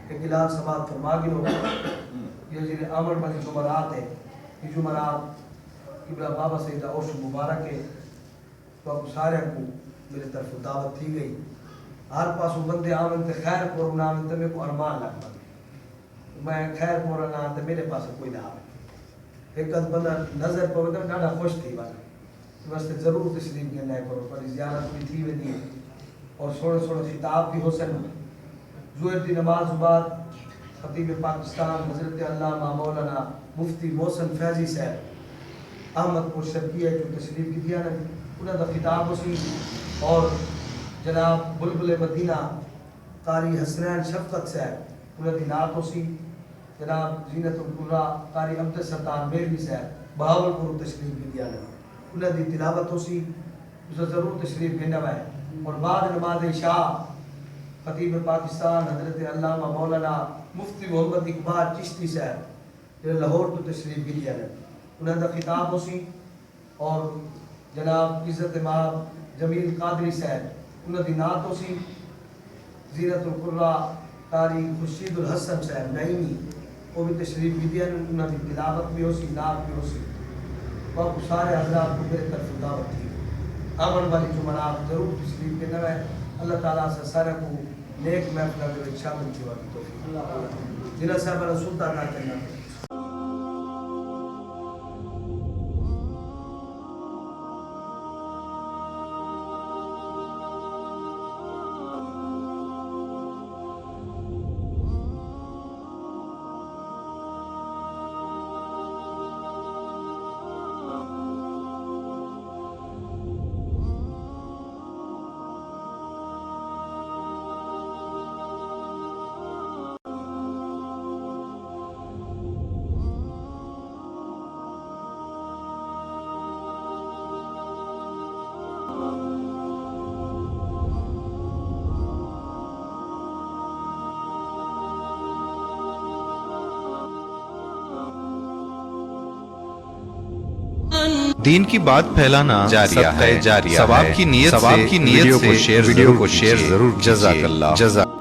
कि गिलास समात फरमा गिनो ये जिन्हें आमर वाली जुमरात है ये जुमरात किबला बाबा सईदा ओश मुबारक है तो आप सारे को मेरे तरफ दावत थी गई हर पास बंदे आवन ते खैर को ना आवन ते मेरे को अरमान लग मैं खैर को ना आवन ते मेरे पास कोई ना आवे एक बंदा नजर पर तो डाढ़ा खुश थी बात बस जरूर तस्लीम के ना करो पर ज़ियारत भी थी वेंदी और सोने सोने खिताब भी हो सन ज़ुहर की नमाज बाद खतीब पाकिस्तान हज़रत अल्लामा मौलाना मुफ्ती मोहसिन फैजी साहब अहमदपुर शर्की है जो तशरीफ की दिया ना उन्हें दा खिताब उसी और जनाब बुलबुल मदीना कारी हसनैन शफकत साहब उन्हें दी नात उसी जनाब जीनतुल कुर्रा कारी अब्द सत्तार मेरवी साहब बहावलपुर तशरीफ की दिया ना उन्हें दी तिलावत उसी उसे ज़रूर तशरीफ लेना है और बाद नमाज इशा खतीब पाकिस्तान हज़रत अल्लामा मौलाना मुफ्ती मोहम्मद इकबाल चिश्ती साहब ये लाहौर तो तशरीफ की दिया ना उन्हें दा खिताब उसी और जनाब इज़्ज़त इमाम जमील कादरी साहब उन्हें दी नात उसी जीनतुल कुर्रा कारी खुर्शीदुल हसन साहब नईमी वो भी तशरीफ भी दिया उन्हें दी तिलावत भी होसी नात भी होसी वह सारे हजरात को मेरे तरफ दावत थी आवन वाली जुमरात जरूर तशरीफ देना है अल्लाह ताला से सारे को नेक महफिल में शामिल किया तौफीक जिन्हें साहब रसूल अदा करना दीन की बात फैलाना जारिया है, सवाब की नीयत से वीडियो को शेयर जरूर, जज़ाकल्लाह।